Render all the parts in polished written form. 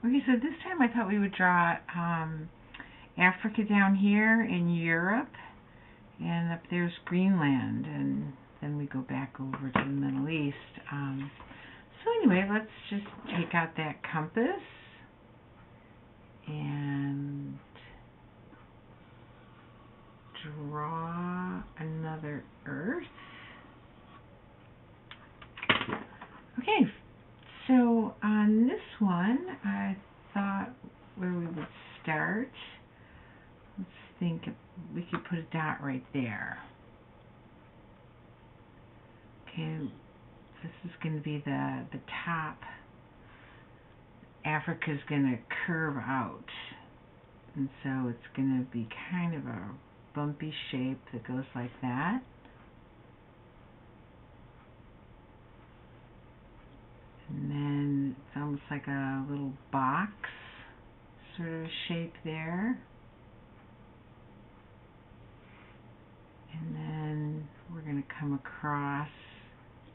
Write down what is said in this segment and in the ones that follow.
Okay, so this time I thought we would draw Africa down here and Europe, and up there's Greenland, and then we go back over to the Middle East. So anyway, let's just take out that compass and draw another Earth. Okay, so on this one, I thought where we would start, let's think if we could put a dot right there. Okay, this is going to be the top. Africa's going to curve out, and so it's going to be kind of a bumpy shape that goes like that. And then it's almost like a little box sort of shape there. And then we're going to come across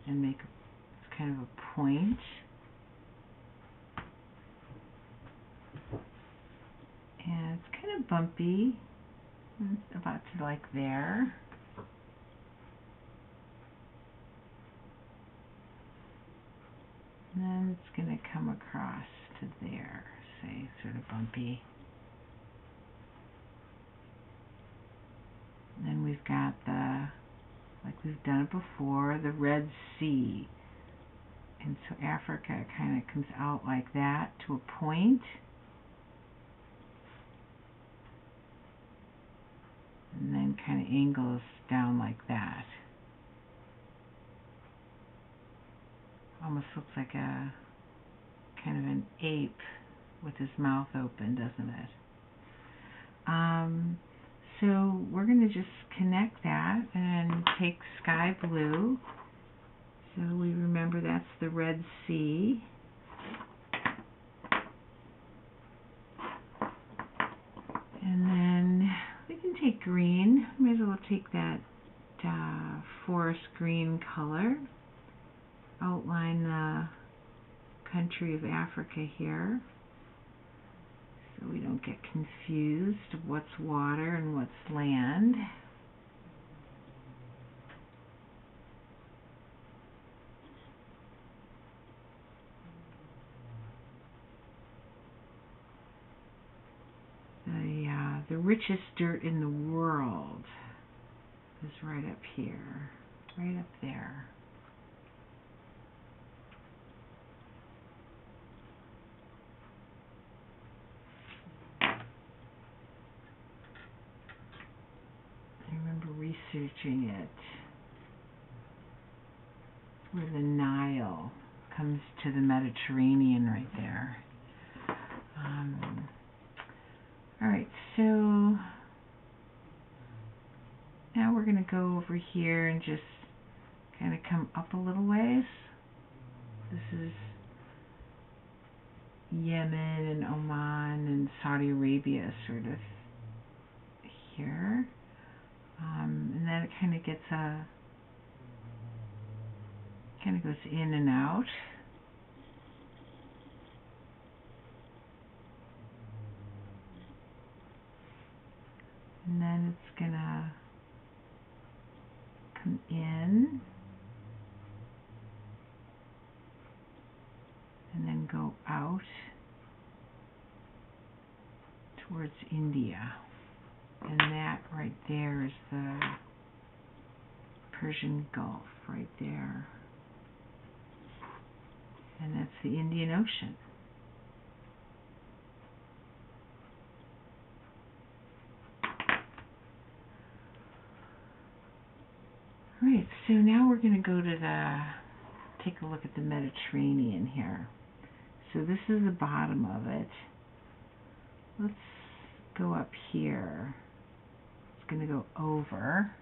and make kind of a point. And it's kind of bumpy. It's about to like there. And then it's going to come across to there, say, sort of bumpy. And then we've got the, like we've done it before, the Red Sea. And so Africa kind of comes out like that to a point. And then kind of angles down like that. Almost looks like a kind of an ape with his mouth open, doesn't it? So we're going to just connect that and take sky blue. So we remember that's the Red Sea. And then we can take green. Might as well take that forest green color. Outline the country of Africa here, so we don't get confused of what's water and what's land. The richest dirt in the world is right up here, right up there. I remember researching it. Where the Nile comes to the Mediterranean right there. Alright, so now we're going to go over here and just kind of come up a little ways. This is Yemen and Oman and Saudi Arabia sort of here. And then it kind of gets kind of goes in and out. And then it's gonna come in and then go out towards India. And that right there is the Persian Gulf right there. And that's the Indian Ocean. Alright, so now we're going to go to take a look at the Mediterranean here. So this is the bottom of it. Let's go up here. It's going to go over.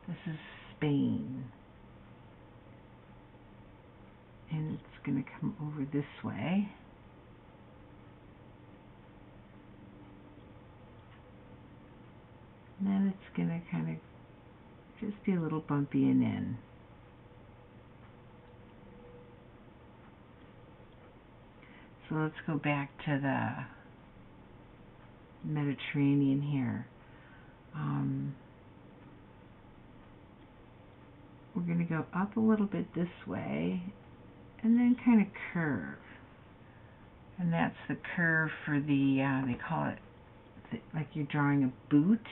This is Spain. And it's going to come over this way. And then it's going to kind of just be a little bumpy and in. So let's go back to the Mediterranean here. We're going to go up a little bit this way and then kind of curve. And that's the curve for the, they call it, like you're drawing a boot.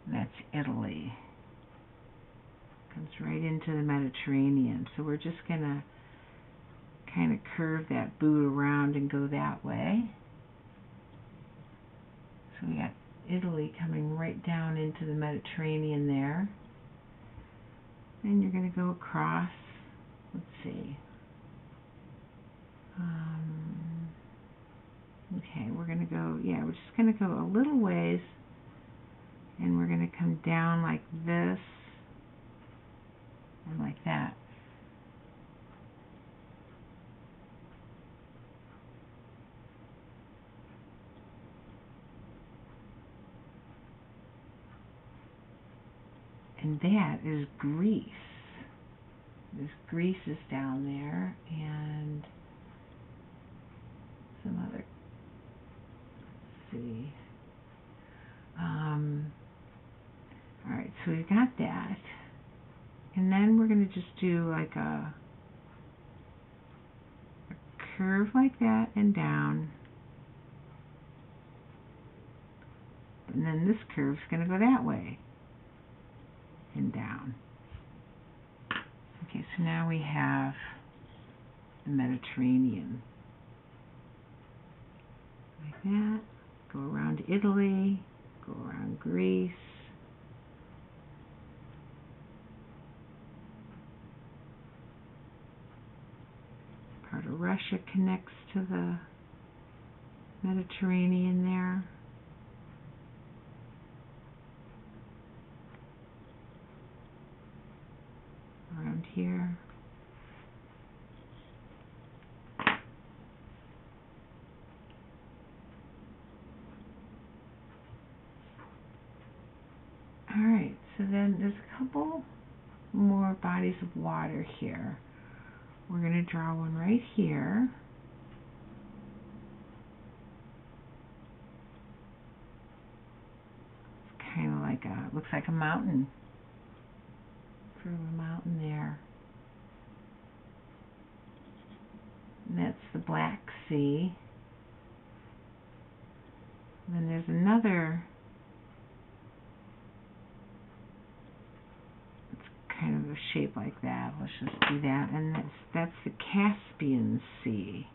And that's Italy. Comes right into the Mediterranean. So we're just going to kind of curve that boot around and go that way. So we got Italy coming right down into the Mediterranean there. And you're going to go across, let's see. Okay, we're going to go, we're just going to go a little ways, and we're going to come down like this and like that. And that is Greece. Greece is down there, and some other, let's see. Alright, so we've got that. And then we're going to just do like a curve like that and down. And then this curve's going to go that way and down. Okay, so now we have the Mediterranean. Like that. Go around Italy, go around Greece. Part of Russia connects to the Mediterranean there. Around here. Alright, so then there's a couple more bodies of water here. We're going to draw one right here. It's kind of like a, looks like a mountain. Sort of a mountain there. And that's the Black Sea. And then there's another, it's kind of a shape like that. Let's just do that. And that's the Caspian Sea.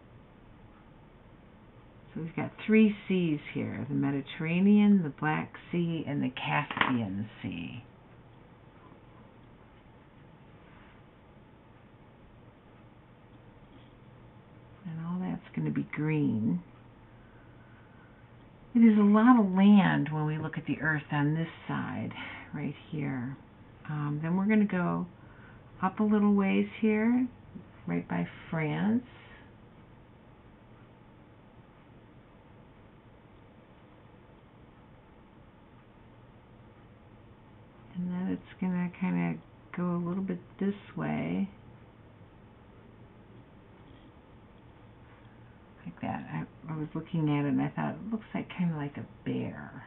So we've got 3 seas here. The Mediterranean, the Black Sea, and the Caspian Sea. And all that's going to be green. It is a lot of land when we look at the Earth on this side, right here. Then we're going to go up a little ways here, right by France. And then it's going to kind of go a little bit this way. Like that. I was looking at it and I thought it looks like kind of like a bear.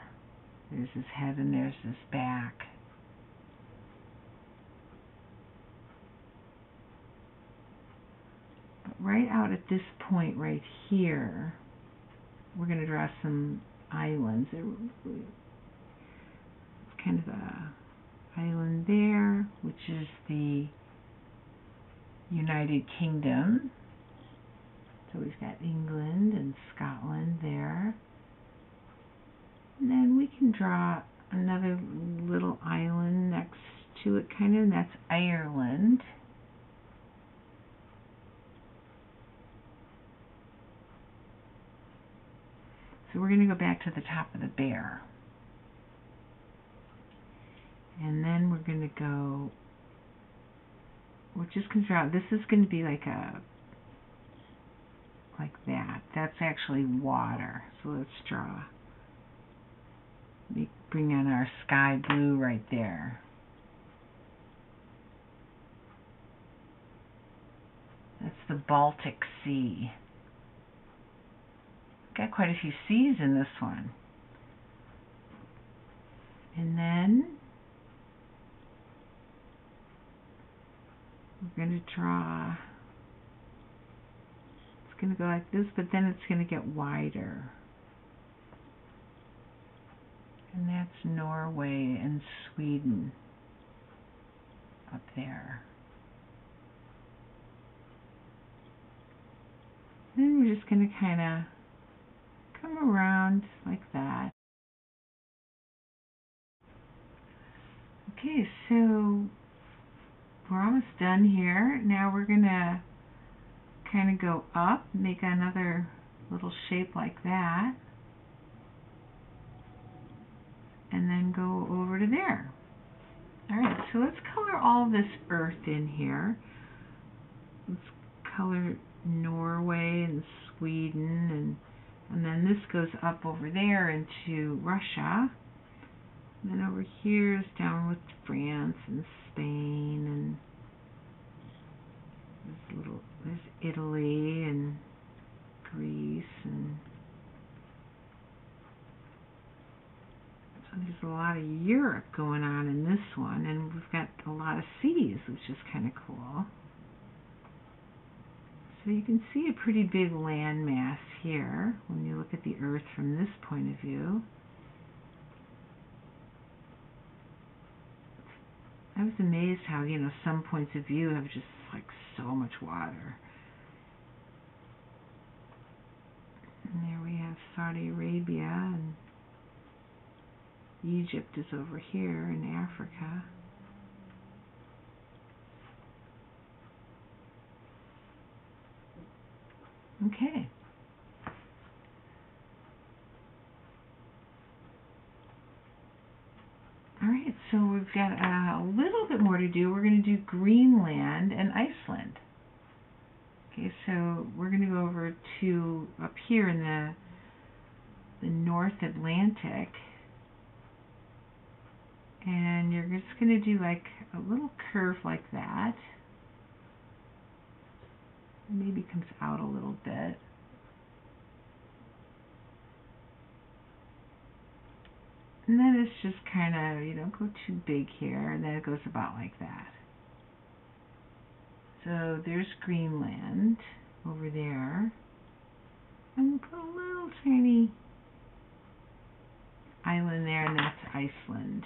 There's his head and there's his back. But right out at this point right here, we're going to draw some islands. It's kind of a island there, which is the United Kingdom. So we've got England and Scotland there. And then we can draw another little island next to it, kind of, and that's Ireland. So we're going to go back to the top of the bear. And then we're going to go, we're just going to draw, this is going to be like a, like that. That's actually water. So let's draw. Bring in our sky blue right there. That's the Baltic Sea. Got quite a few seas in this one. And then we're going to draw, it's going to go like this, but then it's going to get wider. And that's Norway and Sweden up there. Then we're just going to kind of come around like that. Okay, so we're almost done here. Now we're going to kind of go up, make another little shape like that, and then go over to there. Alright, so let's color all this earth in here. Let's color Norway and Sweden, and then this goes up over there into Russia. And then over here is down with France and Spain, and there's Italy and Greece, and so there's a lot of Europe going on in this one, and we've got a lot of seas, which is kind of cool. So you can see a pretty big landmass here when you look at the Earth from this point of view. I was amazed how, some points of view have just like so much water. And there we have Saudi Arabia, and Egypt is over here in Africa. Okay. Alright, so we've got a little bit more to do. We're going to do Greenland and Iceland. Okay, so we're going to go over to up here in the North Atlantic. And you're just going to do like a little curve like that. Maybe comes out a little bit. And then it's just kind of, you don't go too big here, and then it goes about like that. So there's Greenland over there. And we'll put a little tiny island there, and that's Iceland.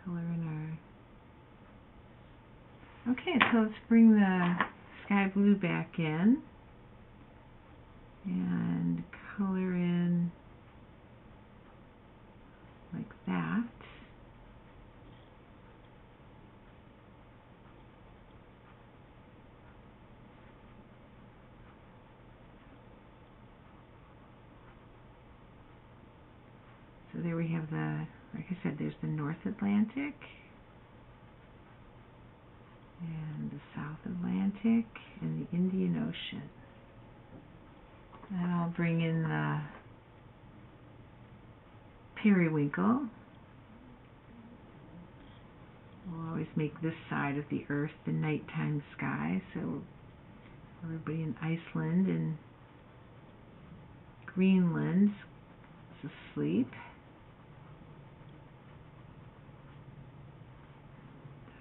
Color in our... Okay, so let's bring the sky blue back in and color in like that. So there we have like I said, there's the North Atlantic and the South Atlantic and the Indian Ocean. And I'll bring in the periwinkle. We'll always make this side of the Earth the nighttime sky, so everybody in Iceland and Greenland is asleep.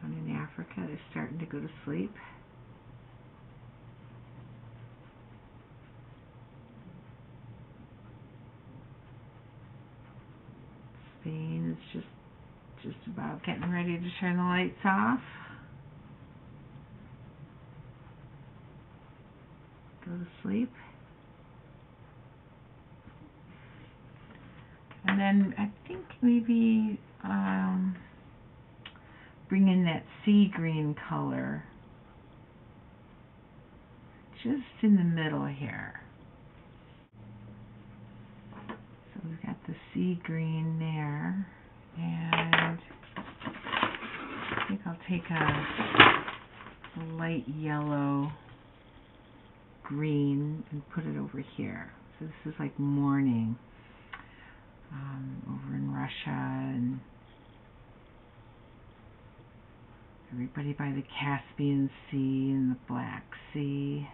Down in Africa, they're starting to go to sleep. Spain is just about getting ready to turn the lights off. Go to sleep. And then I think maybe bring in that sea green color just in the middle here. So we've got the sea green there, and I think I'll take a light yellow green and put it over here. So this is like morning over in Russia, and everybody by the Caspian Sea and the Black Sea.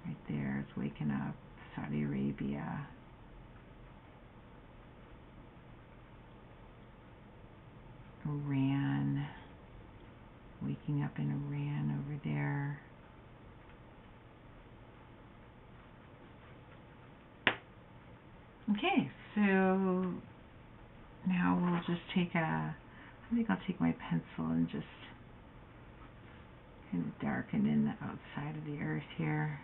Right there is waking up. Saudi Arabia. Iran. Waking up in Iran over there. Okay, so now we'll just take I think I'll take my pencil and just kind of darken in the outside of the earth here.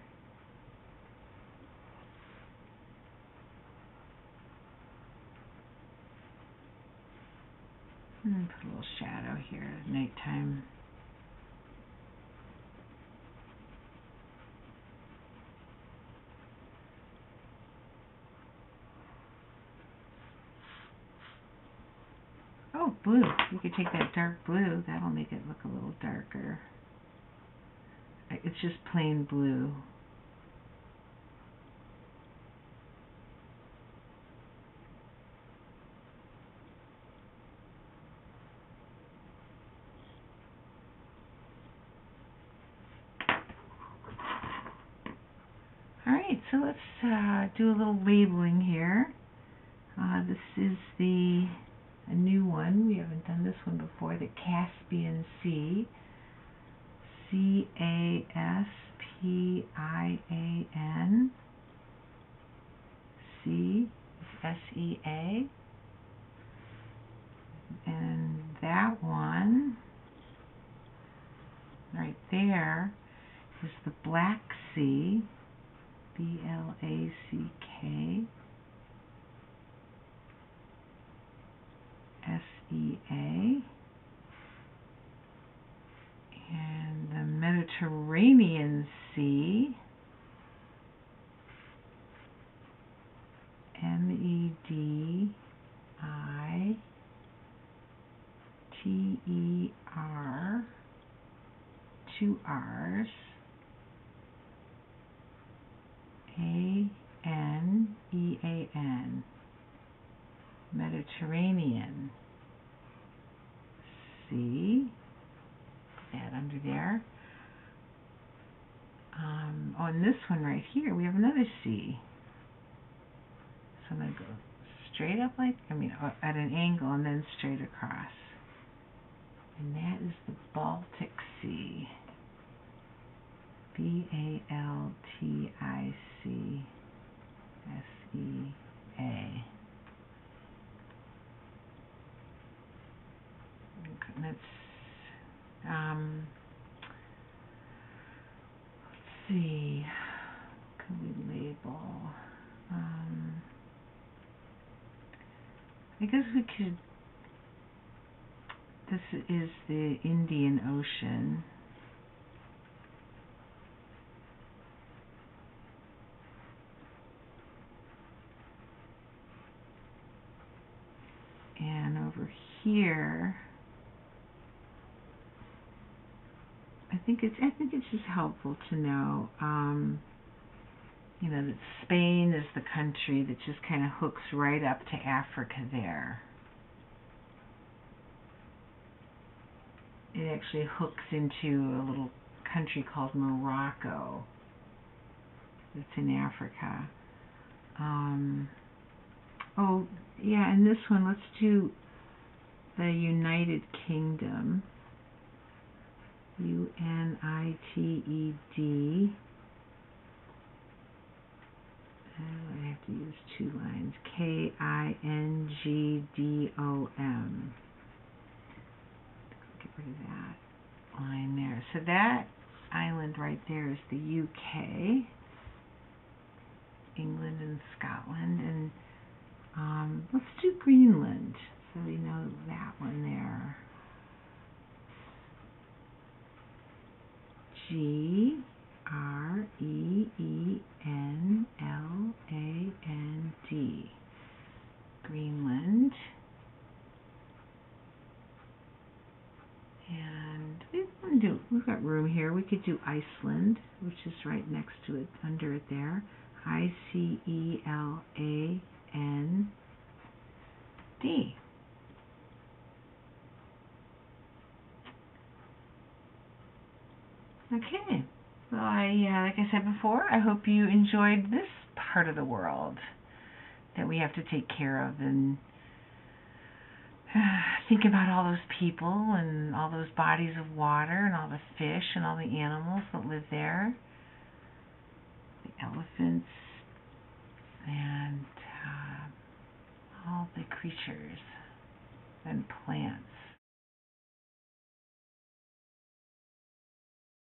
And put a little shadow here at nighttime. Oh, blue. You could take that dark blue. That'll make it look a little darker. It's just plain blue. Alright, so let's do a little labeling here. This is a new one. We haven't done this one before. The Caspian Sea. C-A-S-P-I-A-N. Sea. S-E-A. And that one right there is the Black Sea. B-L-A-C-K. S-E-A. And the Mediterranean Sea. M-E-D-I-T-E-R. 2 R's. A-N-E-A-N. Mediterranean Sea. Put that under there. On this one right here, we have another sea. So I'm going to go straight up at an angle and then straight across. And that is the Baltic Sea. B-A-L-T-I-C-S-E-A. Let's see. What can we label? I guess we could. This is the Indian Ocean. And over here, I think it's just helpful to know, that Spain is the country that just kind of hooks right up to Africa there. It actually hooks into a little country called Morocco. It's in Africa. Oh, yeah, and this one, let's do the United Kingdom. U-N-I-T-E-D. I have to use 2 lines. K-I-N-G-D-O-M. Get rid of that line there. So that island right there is the UK, England and Scotland, and let's do Greenland, so we know that one there. G-R-E-E-N-L-A-N-D. Greenland. And we've got room here. We could do Iceland, which is right next to it, under it there. I-C-E-L-A-N-D. Okay. Well, like I said before, I hope you enjoyed this part of the world that we have to take care of, and think about all those people and all those bodies of water and all the fish and all the animals that live there, the elephants and all the creatures and plants.